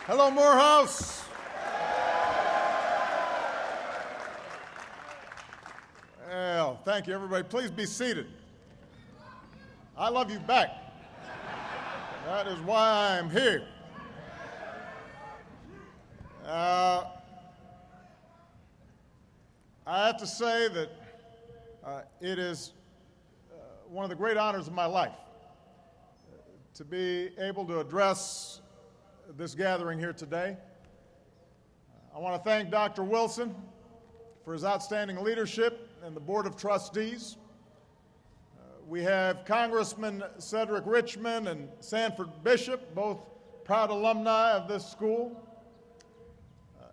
Hello, Morehouse. Well, thank you, everybody. Please be seated. I love you back. That is why I'm here. I have to say that it is one of the great honors of my life to be able to address this gathering here today. I want to thank Dr. Wilson for his outstanding leadership and the Board of Trustees. We have Congressman Cedric Richmond and Sanford Bishop, both proud alumni of this school,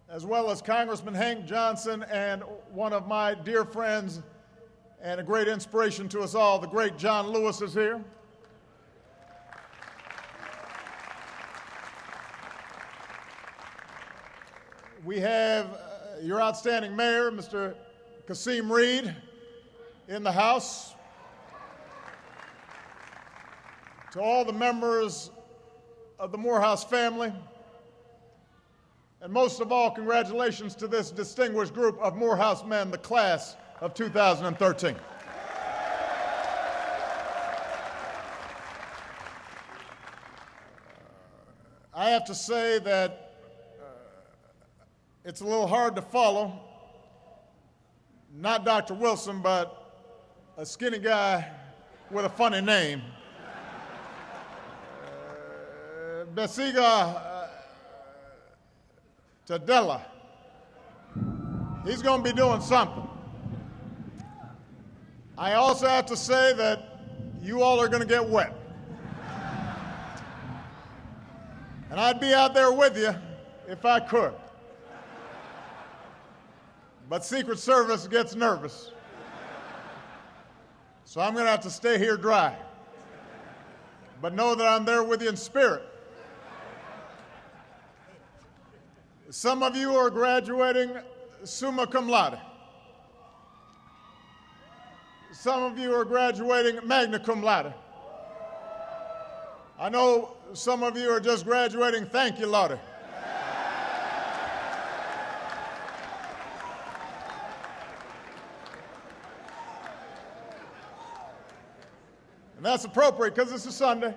as well as Congressman Hank Johnson and one of my dear friends and a great inspiration to us all, the great John Lewis is here. We have your outstanding mayor, Mr. Kasim Reed, in the house. To all the members of the Morehouse family, and most of all, congratulations to this distinguished group of Morehouse men, the class of 2013. I have to say that it's a little hard to follow, not Dr. Wilson, but a skinny guy with a funny name. Besiga Tadella. He's going to be doing something. I also have to say that you all are going to get wet. And I'd be out there with you if I could. But Secret Service gets nervous. So I'm going to have to stay here dry. But know that I'm there with you in spirit. Some of you are graduating summa cum laude. Some of you are graduating magna cum laude. I know some of you are just graduating thank you laude. And that's appropriate because it's a Sunday.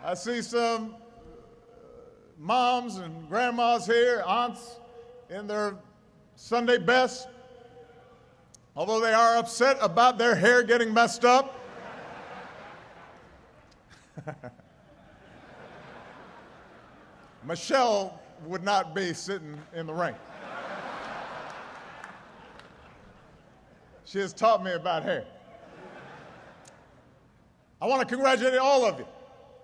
I see some moms and grandmas here, aunts in their Sunday best, although they are upset about their hair getting messed up. Michelle would not be sitting in the ring. She has taught me about hair. I want to congratulate all of you,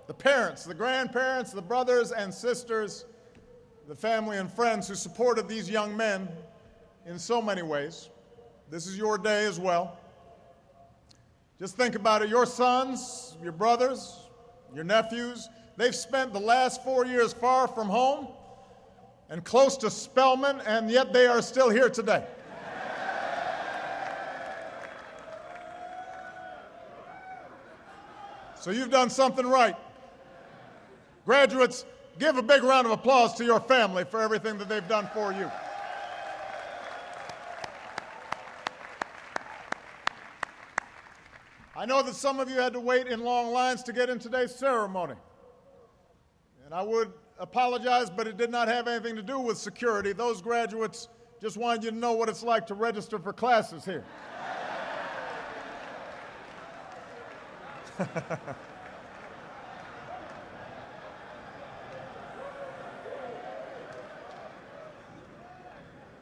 the parents, the grandparents, the brothers and sisters, the family and friends who supported these young men in so many ways. This is your day as well. Just think about it. Your sons, your brothers, your nephews, they've spent the last 4 years far from home and close to Spelman, and yet they are still here today. So you've done something right. Graduates, give a big round of applause to your family for everything that they've done for you. I know that some of you had to wait in long lines to get in today's ceremony. And I would apologize, but it did not have anything to do with security. Those graduates just wanted you to know what it's like to register for classes here.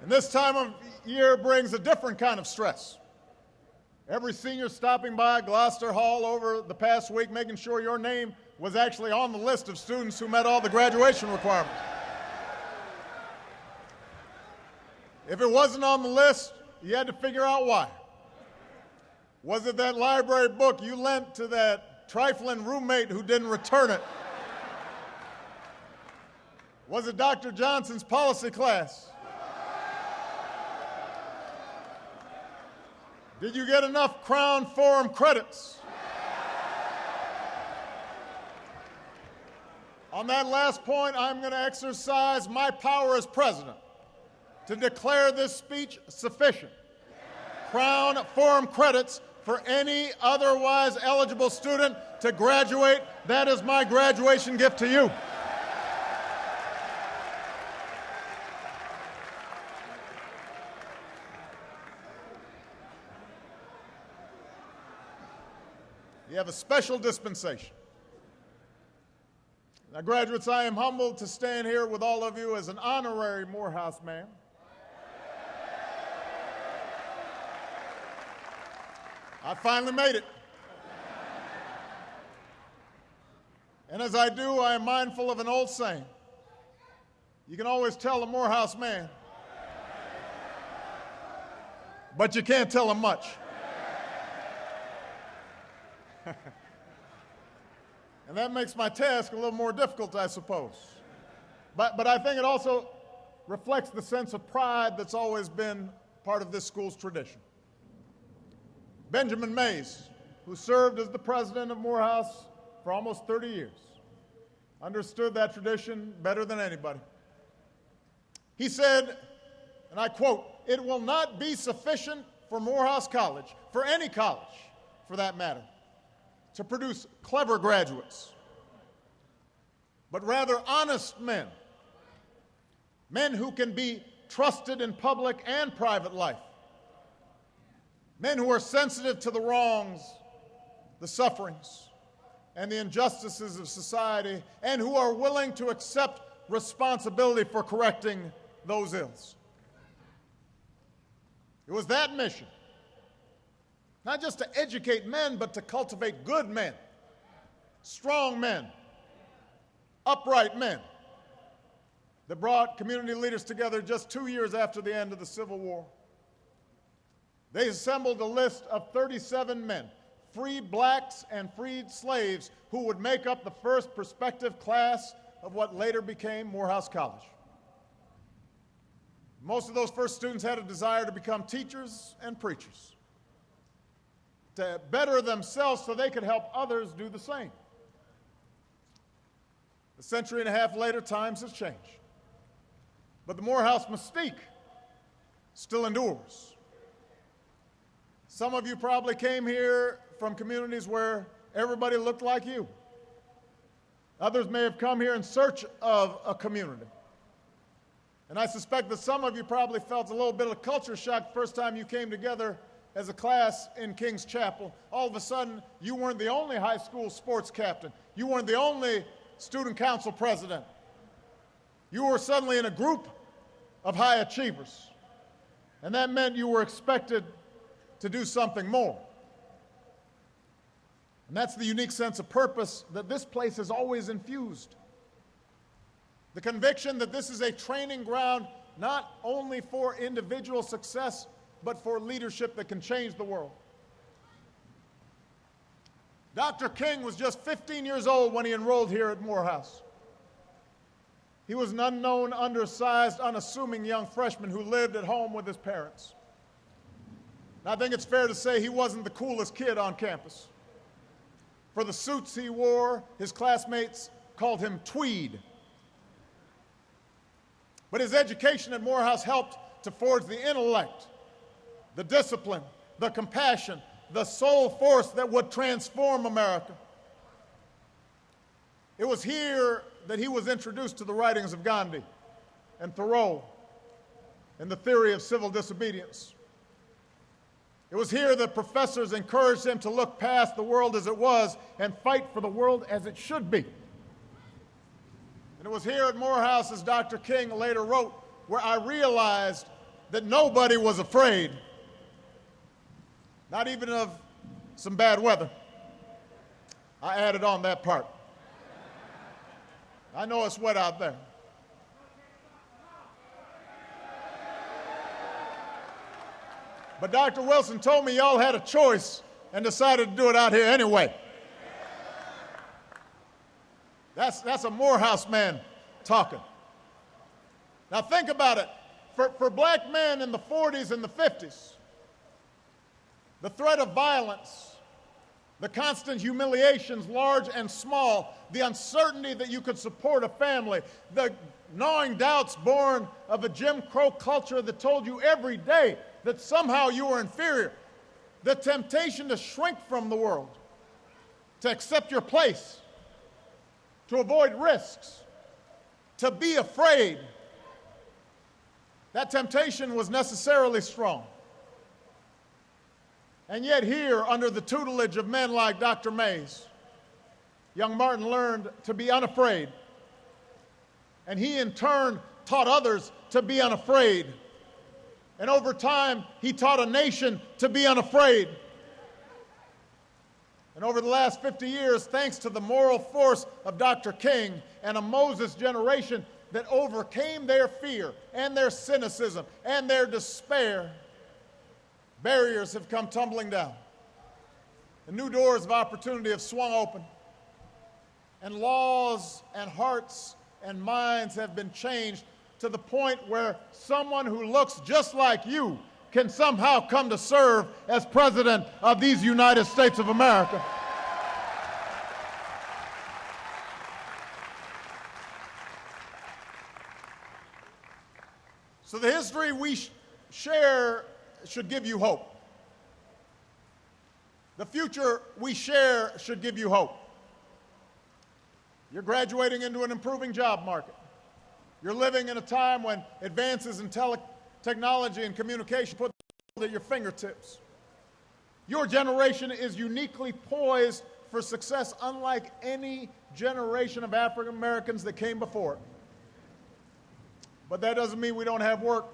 And this time of year brings a different kind of stress. Every senior stopping by Gloucester Hall over the past week, making sure your name was actually on the list of students who met all the graduation requirements. If it wasn't on the list, you had to figure out why. Was it that library book you lent to that trifling roommate who didn't return it? Was it Dr. Johnson's policy class? Did you get enough Crown Forum credits? On that last point, I'm going to exercise my power as president to declare this speech sufficient. Crown forum credits for any otherwise eligible student to graduate. That is my graduation gift to you. You have a special dispensation. Now, graduates, I am humbled to stand here with all of you as an honorary Morehouse man. I finally made it. And as I do, I am mindful of an old saying. You can always tell a Morehouse man, but you can't tell him much. And that makes my task a little more difficult, I suppose. But I think it also reflects the sense of pride that's always been part of this school's tradition. Benjamin Mays, who served as the president of Morehouse for almost 30 years, understood that tradition better than anybody. He said, and I quote, "It will not be sufficient for Morehouse College, for any college for that matter, to produce clever graduates, but rather honest men, men who can be trusted in public and private life, men who are sensitive to the wrongs, the sufferings, and the injustices of society, and who are willing to accept responsibility for correcting those ills." It was that mission, not just to educate men, but to cultivate good men, strong men, upright men, that brought community leaders together just 2 years after the end of the Civil War. They assembled a list of 37 men, freed blacks and freed slaves, who would make up the first prospective class of what later became Morehouse College. Most of those first students had a desire to become teachers and preachers, to better themselves so they could help others do the same. A century and a half later, times have changed. But the Morehouse mystique still endures. Some of you probably came here from communities where everybody looked like you. Others may have come here in search of a community. And I suspect that some of you probably felt a little bit of culture shock the first time you came together as a class in King's Chapel. All of a sudden, you weren't the only high school sports captain. You weren't the only student council president. You were suddenly in a group of high achievers. And that meant you were expected to do something more. And that's the unique sense of purpose that this place has always infused. The conviction that this is a training ground not only for individual success, but for leadership that can change the world. Dr. King was just 15 years old when he enrolled here at Morehouse. He was an unknown, undersized, unassuming young freshman who lived at home with his parents. And I think it's fair to say he wasn't the coolest kid on campus. For the suits he wore, his classmates called him Tweed. But his education at Morehouse helped to forge the intellect, the discipline, the compassion, the soul force that would transform America. It was here that he was introduced to the writings of Gandhi and Thoreau and the theory of civil disobedience. It was here that professors encouraged him to look past the world as it was and fight for the world as it should be. And it was here at Morehouse, as Dr. King later wrote, where I realized that nobody was afraid, not even of some bad weather. I added on that part. I know it's wet out there. But Dr. Wilson told me y'all had a choice and decided to do it out here anyway. That's a Morehouse man talking. Now think about it. For black men in the 40s and the 50s, the threat of violence the constant humiliations, large and small, the uncertainty that you could support a family, the gnawing doubts born of a Jim Crow culture that told you every day that somehow you were inferior, the temptation to shrink from the world, to accept your place, to avoid risks, to be afraid. That temptation was necessarily strong. And yet here, under the tutelage of men like Dr. Mays, young Martin learned to be unafraid. And he in turn taught others to be unafraid. And over time, he taught a nation to be unafraid. And over the last 50 years, thanks to the moral force of Dr. King and a Moses generation that overcame their fear and their cynicism and their despair, barriers have come tumbling down. And new doors of opportunity have swung open. And laws and hearts and minds have been changed to the point where someone who looks just like you can somehow come to serve as President of these United States of America. So the history we share should give you hope. The future we share should give you hope. You're graduating into an improving job market. You're living in a time when advances in technology and communication put at your fingertips. Your generation is uniquely poised for success unlike any generation of African Americans that came before it. But that doesn't mean we don't have work.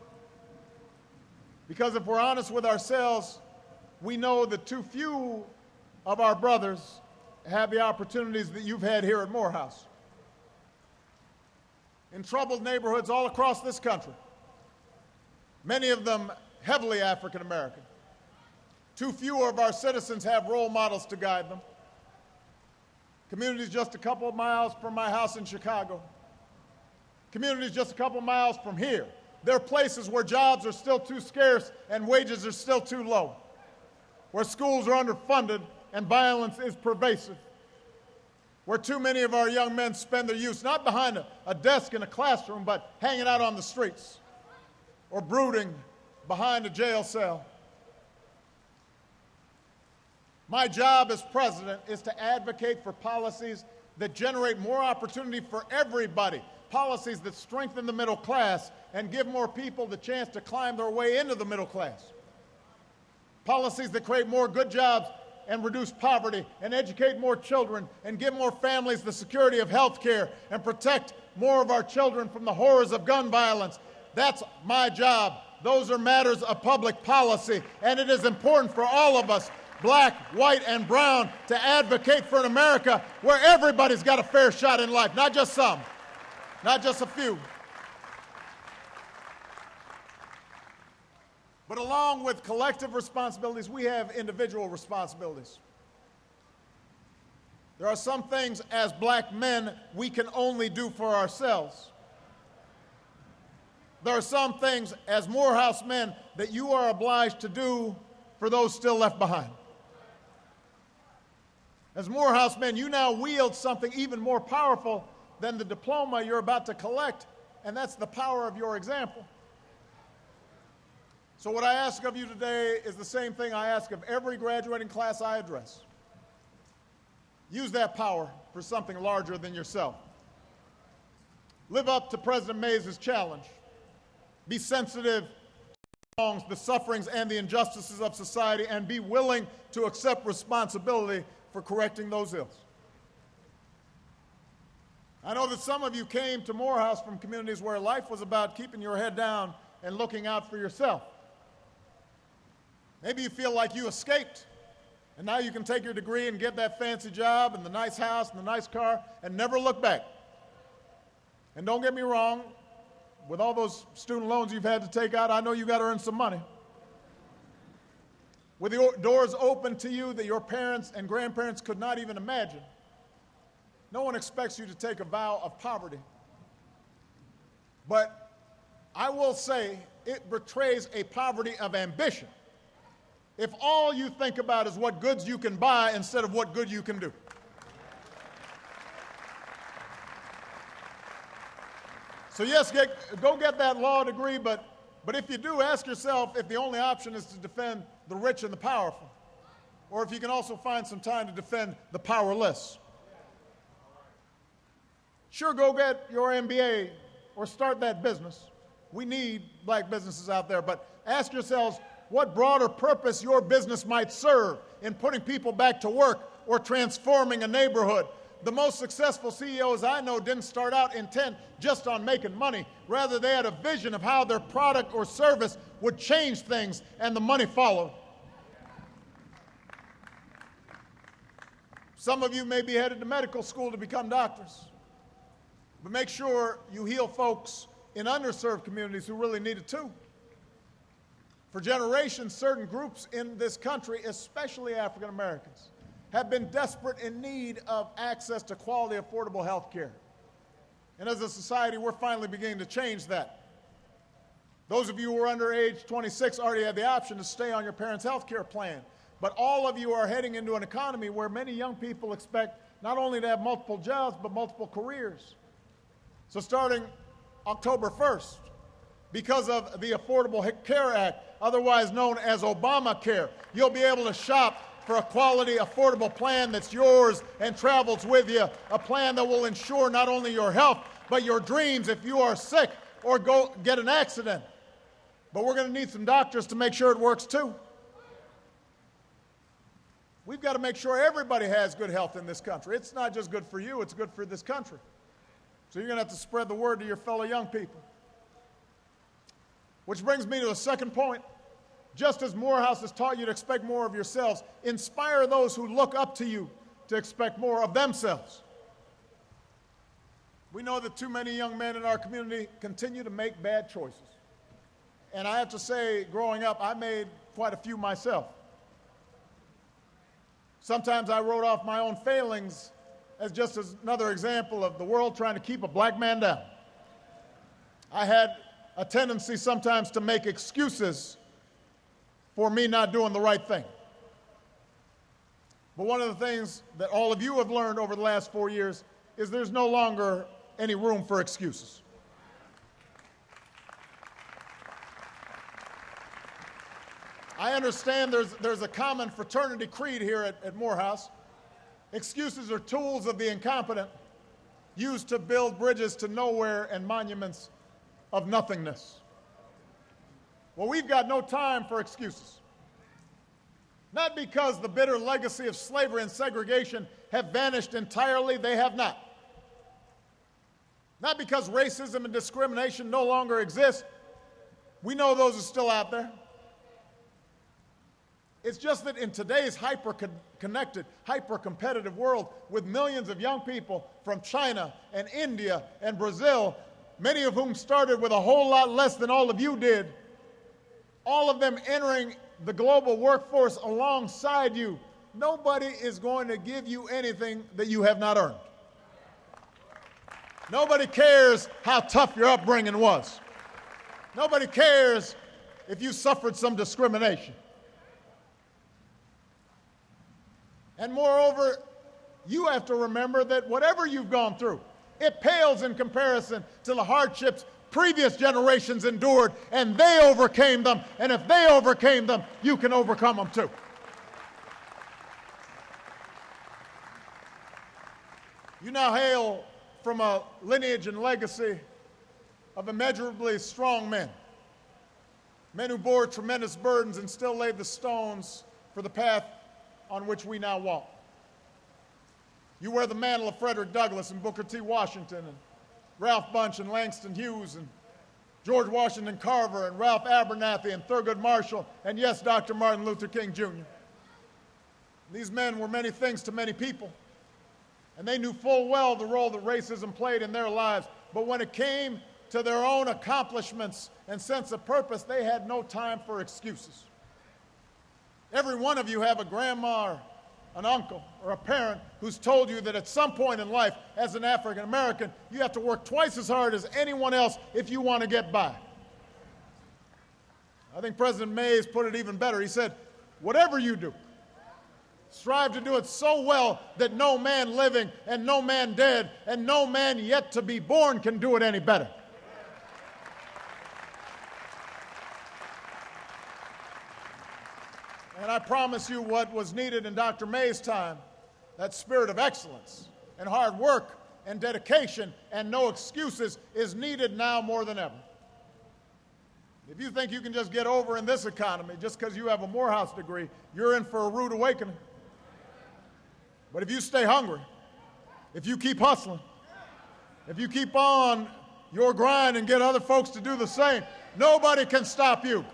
Because if we're honest with ourselves, we know that too few of our brothers have the opportunities that you've had here at Morehouse. In troubled neighborhoods all across this country, many of them heavily African American. Too few of our citizens have role models to guide them. Communities just a couple of miles from my house in Chicago. Communities just a couple of miles from here. There are places where jobs are still too scarce and wages are still too low, where schools are underfunded and violence is pervasive, where too many of our young men spend their youth not behind a desk in a classroom, but hanging out on the streets or brooding behind a jail cell. My job as president is to advocate for policies that generate more opportunity for everybody, policies that strengthen the middle class and give more people the chance to climb their way into the middle class, policies that create more good jobs and reduce poverty and educate more children and give more families the security of health care and protect more of our children from the horrors of gun violence. That's my job. Those are matters of public policy, and it is important for all of us, black, white, and brown, to advocate for an America where everybody's got a fair shot in life, not just some, not just a few. But along with collective responsibilities, we have individual responsibilities. There are some things as black men we can only do for ourselves. There are some things as Morehouse men that you are obliged to do for those still left behind. As Morehouse men, you now wield something even more powerful than the diploma you're about to collect, and that's the power of your example. So what I ask of you today is the same thing I ask of every graduating class I address. Use that power for something larger than yourself. Live up to President Mays' challenge. Be sensitive to the sufferings and the injustices of society, and be willing to accept responsibility for correcting those ills. I know that some of you came to Morehouse from communities where life was about keeping your head down and looking out for yourself. Maybe you feel like you escaped, and now you can take your degree and get that fancy job and the nice house and the nice car and never look back. And don't get me wrong, with all those student loans you've had to take out, I know you got to earn some money. With the doors open to you that your parents and grandparents could not even imagine, no one expects you to take a vow of poverty. But I will say it betrays a poverty of ambition if all you think about is what goods you can buy instead of what good you can do. So yes, go get that law degree, but if you do, ask yourself if the only option is to defend the rich and the powerful, or if you can also find some time to defend the powerless. Sure, go get your MBA or start that business. We need black businesses out there, but ask yourselves what broader purpose your business might serve in putting people back to work or transforming a neighborhood. The most successful CEOs I know didn't start out intent just on making money. Rather, they had a vision of how their product or service would change things, and the money followed. Some of you may be headed to medical school to become doctors, but make sure you heal folks in underserved communities who really need it too. For generations, certain groups in this country, especially African Americans, have been desperate in need of access to quality, affordable health care. And as a society, we're finally beginning to change that. Those of you who are under age 26 already have the option to stay on your parents' health care plan. But all of you are heading into an economy where many young people expect not only to have multiple jobs, but multiple careers. So starting October 1st, because of the Affordable Care Act, otherwise known as Obamacare, you'll be able to shop for a quality, affordable plan that's yours and travels with you, a plan that will ensure not only your health, but your dreams if you are sick or go get an accident. But we're going to need some doctors to make sure it works too. We've got to make sure everybody has good health in this country. It's not just good for you, it's good for this country. So you're going to have to spread the word to your fellow young people. Which brings me to a second point. Just as Morehouse has taught you to expect more of yourselves, inspire those who look up to you to expect more of themselves. We know that too many young men in our community continue to make bad choices. And I have to say, growing up, I made quite a few myself. Sometimes I wrote off my own failings as just another example of the world trying to keep a black man down. I had a tendency sometimes to make excuses for me not doing the right thing. But one of the things that all of you have learned over the last 4 years is there's no longer any room for excuses. I understand there's a common fraternity creed here at Morehouse. Excuses are tools of the incompetent used to build bridges to nowhere and monuments of nothingness. Well, we've got no time for excuses. Not because the bitter legacy of slavery and segregation have vanished entirely, they have not. Not because racism and discrimination no longer exist. We know those are still out there. It's just that in today's hyper-connected, hyper-competitive world with millions of young people from China and India and Brazil, many of whom started with a whole lot less than all of you did, all of them entering the global workforce alongside you, nobody is going to give you anything that you have not earned. Nobody cares how tough your upbringing was. Nobody cares if you suffered some discrimination. And moreover, you have to remember that whatever you've gone through, it pales in comparison to the hardships previous generations endured, and they overcame them. And if they overcame them, you can overcome them too. You now hail from a lineage and legacy of immeasurably strong men, men who bore tremendous burdens and still laid the stones for the path on which we now walk. You wear the mantle of Frederick Douglass and Booker T. Washington and Ralph Bunche and Langston Hughes and George Washington Carver and Ralph Abernathy and Thurgood Marshall and, yes, Dr. Martin Luther King Jr. These men were many things to many people, and they knew full well the role that racism played in their lives. But when it came to their own accomplishments and sense of purpose, they had no time for excuses. Every one of you have a grandma or an uncle or a parent who's told you that at some point in life, as an African American, you have to work twice as hard as anyone else if you want to get by. I think President Mays put it even better. He said, whatever you do, strive to do it so well that no man living and no man dead and no man yet to be born can do it any better. And I promise you what was needed in Dr. May's time, that spirit of excellence and hard work and dedication and no excuses, is needed now more than ever. If you think you can just get over in this economy just because you have a Morehouse degree, you're in for a rude awakening. But if you stay hungry, if you keep hustling, if you keep on your grind and get other folks to do the same, nobody can stop you.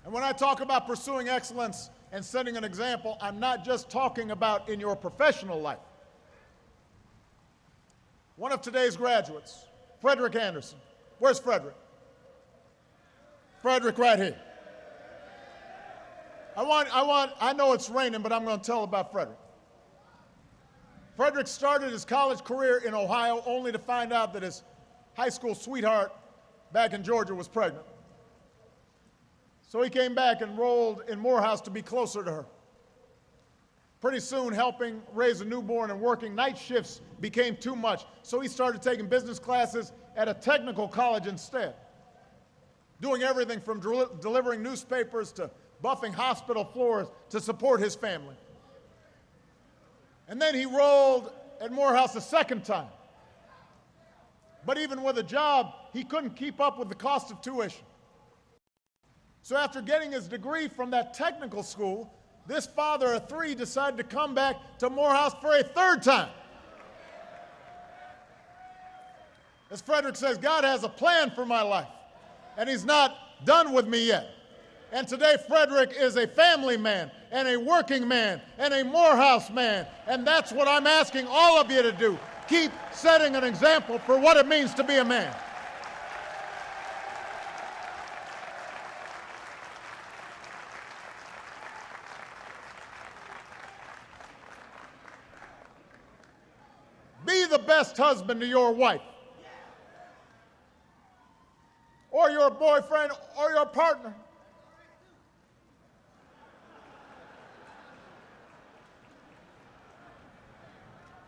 And when I talk about pursuing excellence and setting an example, I'm not just talking about in your professional life. One of today's graduates, Frederick Anderson. Where's Frederick? Frederick right here. I know it's raining, but I'm going to tell about Frederick. Frederick started his college career in Ohio only to find out that his high school sweetheart back in Georgia was pregnant. So he came back and enrolled in Morehouse to be closer to her. Pretty soon, helping raise a newborn and working night shifts became too much, so he started taking business classes at a technical college instead, doing everything from delivering newspapers to buffing hospital floors to support his family. And then he enrolled at Morehouse a second time. But even with a job, he couldn't keep up with the cost of tuition. So after getting his degree from that technical school, this father of three decided to come back to Morehouse for a third time. As Frederick says, God has a plan for my life, and he's not done with me yet. And today, Frederick is a family man and a working man and a Morehouse man. And that's what I'm asking all of you to do. Keep setting an example for what it means to be a man. Be the best husband to your wife, or your boyfriend, or your partner.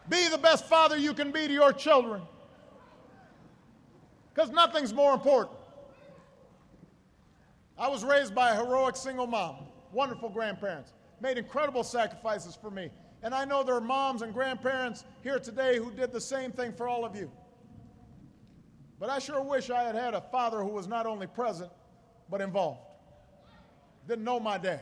Be the best father you can be to your children, because nothing's more important. I was raised by a heroic single mom, wonderful grandparents, made incredible sacrifices for me. And I know there are moms and grandparents here today who did the same thing for all of you. But I sure wish I had had a father who was not only present, but involved. Didn't know my dad.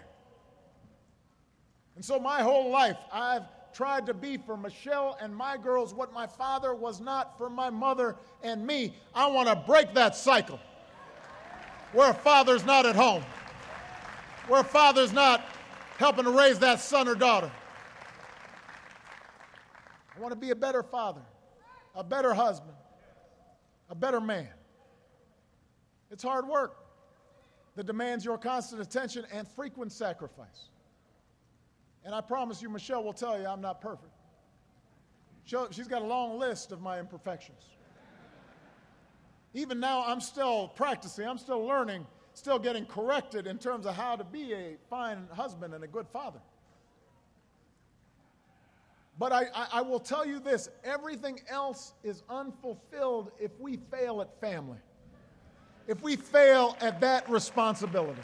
And so my whole life, I've tried to be for Michelle and my girls what my father was not for my mother and me. I want to break that cycle where a father's not at home, where a father's not helping to raise that son or daughter. I want to be a better father, a better husband, a better man. It's hard work that demands your constant attention and frequent sacrifice. And I promise you, Michelle will tell you I'm not perfect. She's got a long list of my imperfections. Even now, I'm still practicing, I'm still learning, still getting corrected in terms of how to be a fine husband and a good father. But I will tell you this, everything else is unfulfilled if we fail at family, if we fail at that responsibility.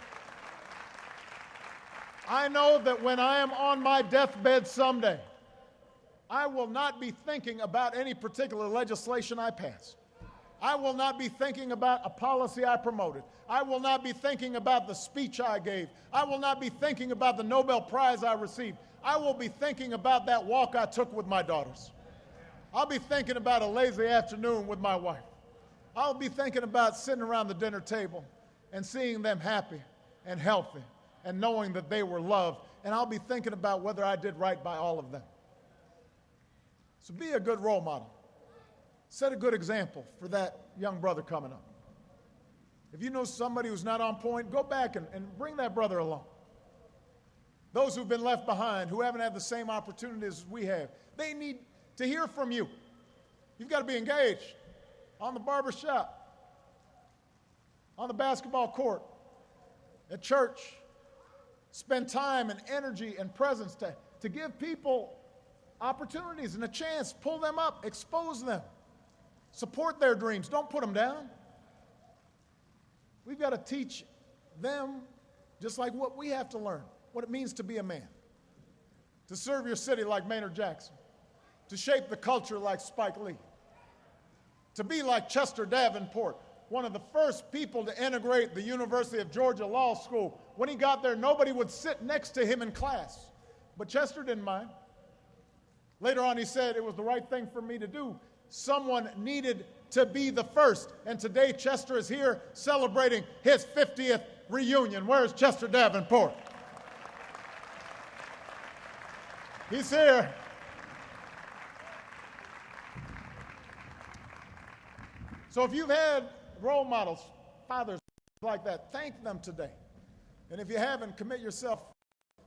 I know that when I am on my deathbed someday, I will not be thinking about any particular legislation I passed. I will not be thinking about a policy I promoted. I will not be thinking about the speech I gave. I will not be thinking about the Nobel Prize I received. I will be thinking about that walk I took with my daughters. I'll be thinking about a lazy afternoon with my wife. I'll be thinking about sitting around the dinner table and seeing them happy and healthy and knowing that they were loved. And I'll be thinking about whether I did right by all of them. So be a good role model. Set a good example for that young brother coming up. If you know somebody who's not on point, go back and bring that brother along. Those who've been left behind, who haven't had the same opportunities as we have, they need to hear from you. You've got to be engaged on the barbershop. on the basketball court, at church. Spend time and energy and presence to give people opportunities and a chance. Pull them up, expose them, support their dreams. Don't put them down. We've got to teach them just like what we have to learn, what it means to be a man, to serve your city like Maynard Jackson, to shape the culture like Spike Lee, to be like Chester Davenport, one of the first people to integrate the University of Georgia Law School. When he got there, nobody would sit next to him in class, but Chester didn't mind. Later on, he said, it was the right thing for me to do. Someone needed to be the first, and today Chester is here celebrating his 50th reunion. Where's Chester Davenport? He's here. So if you've had role models, fathers like that, thank them today. And if you haven't, commit yourself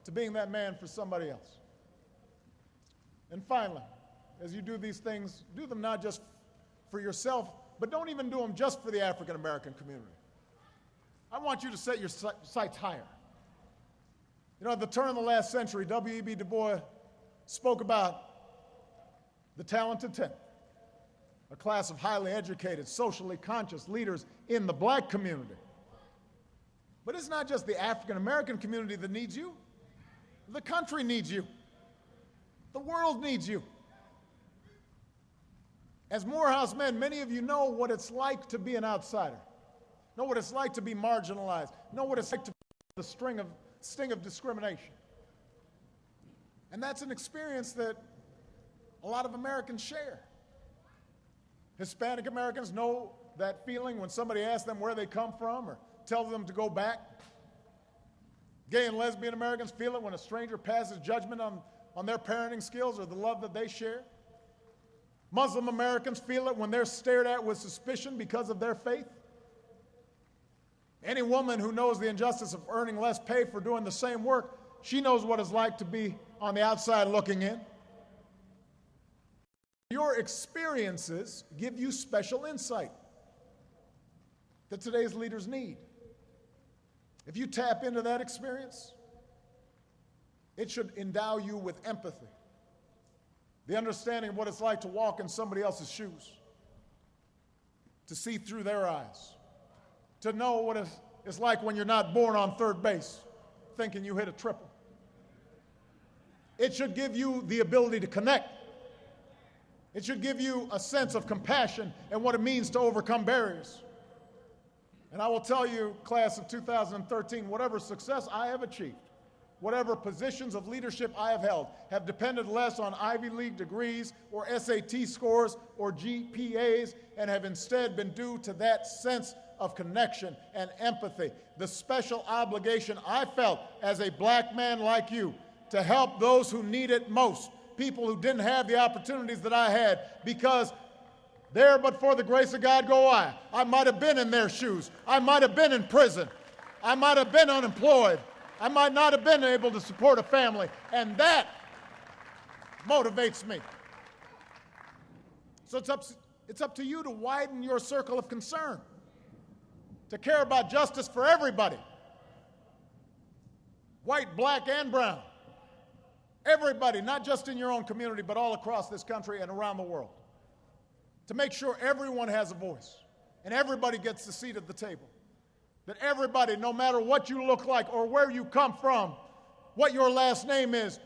to being that man for somebody else. And finally, as you do these things, do them not just for yourself, but don't even do them just for the African American community. I want you to set your sights higher. You know, at the turn of the last century, W.E.B. Du Bois spoke about the talented 10, a class of highly educated, socially conscious leaders in the black community. But it's not just the African American community that needs you. The country needs you. The world needs you. As Morehouse men, many of you know what it's like to be an outsider, know what it's like to be marginalized, know what it's like to be the sting of discrimination. And that's an experience that a lot of Americans share. Hispanic Americans know that feeling when somebody asks them where they come from or tells them to go back. Gay and lesbian Americans feel it when a stranger passes judgment on their parenting skills or the love that they share. Muslim Americans feel it when they're stared at with suspicion because of their faith. Any woman who knows the injustice of earning less pay for doing the same work, she knows what it's like to be on the outside looking in. Your experiences give you special insight that today's leaders need. If you tap into that experience, it should endow you with empathy, the understanding of what it's like to walk in somebody else's shoes, to see through their eyes, to know what it's like when you're not born on third base thinking you hit a triple. It should give you the ability to connect. It should give you a sense of compassion and what it means to overcome barriers. And I will tell you, class of 2013, whatever success I have achieved, whatever positions of leadership I have held, have depended less on Ivy League degrees or SAT scores or GPAs and have instead been due to that sense of connection and empathy, the special obligation I felt as a black man like you to help those who need it most, people who didn't have the opportunities that I had, because there but for the grace of God go I. I might have been in their shoes. I might have been in prison. I might have been unemployed. I might not have been able to support a family, and that motivates me. So it's up to you to widen your circle of concern, to care about justice for everybody, white, black, and brown. Everybody, not just in your own community, but all across this country and around the world, to make sure everyone has a voice and everybody gets a seat at the table. That everybody, no matter what you look like or where you come from, what your last name is,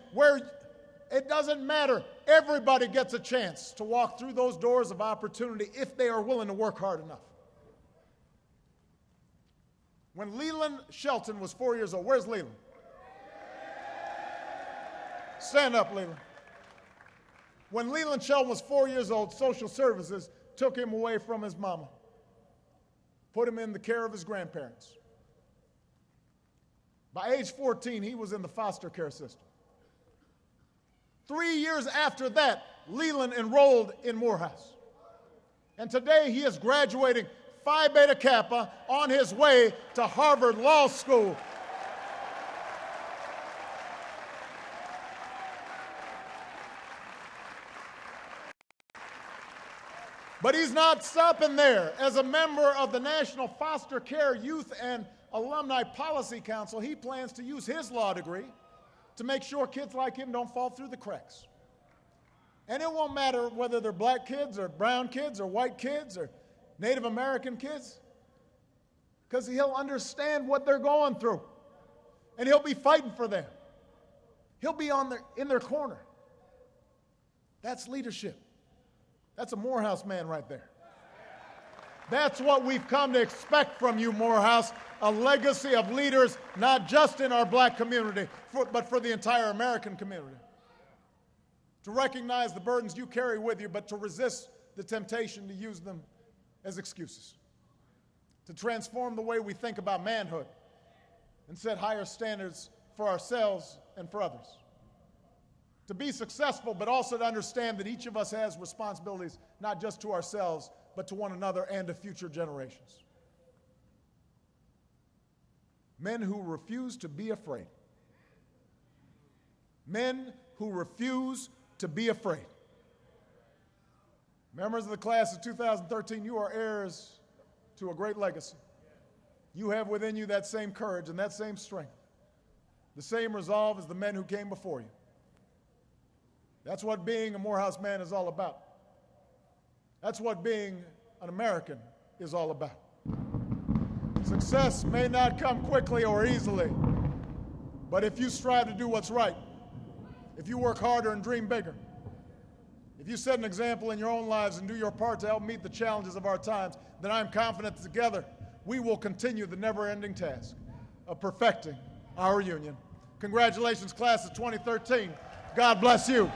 it doesn't matter. Everybody gets a chance to walk through those doors of opportunity if they are willing to work hard enough. When Leland Shelton was 4 years old, where's Leland? Stand up, Leland. When Leland Shelton was 4 years old, social services took him away from his mama, put him in the care of his grandparents. By age 14, he was in the foster care system. 3 years after that, Leland enrolled in Morehouse. And today he is graduating Phi Beta Kappa on his way to Harvard Law School. But he's not stopping there. As a member of the National Foster Care Youth and Alumni Policy Council, he plans to use his law degree to make sure kids like him don't fall through the cracks. And it won't matter whether they're black kids or brown kids or white kids or Native American kids, because he'll understand what they're going through, and he'll be fighting for them. He'll be in their corner. That's leadership. That's a Morehouse man right there. That's what we've come to expect from you, Morehouse, a legacy of leaders, not just in our black community, but for the entire American community. To recognize the burdens you carry with you, but to resist the temptation to use them as excuses. To transform the way we think about manhood and set higher standards for ourselves and for others. To be successful, but also to understand that each of us has responsibilities, not just to ourselves, but to one another and to future generations. Men who refuse to be afraid. Men who refuse to be afraid. Members of the class of 2013, you are heirs to a great legacy. You have within you that same courage and that same strength, the same resolve as the men who came before you. That's what being a Morehouse man is all about. That's what being an American is all about. Success may not come quickly or easily, but if you strive to do what's right, if you work harder and dream bigger, if you set an example in your own lives and do your part to help meet the challenges of our times, then I'm confident that together we will continue the never-ending task of perfecting our union. Congratulations, class of 2013. God bless you.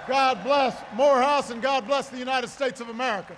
God bless Morehouse, and God bless the United States of America.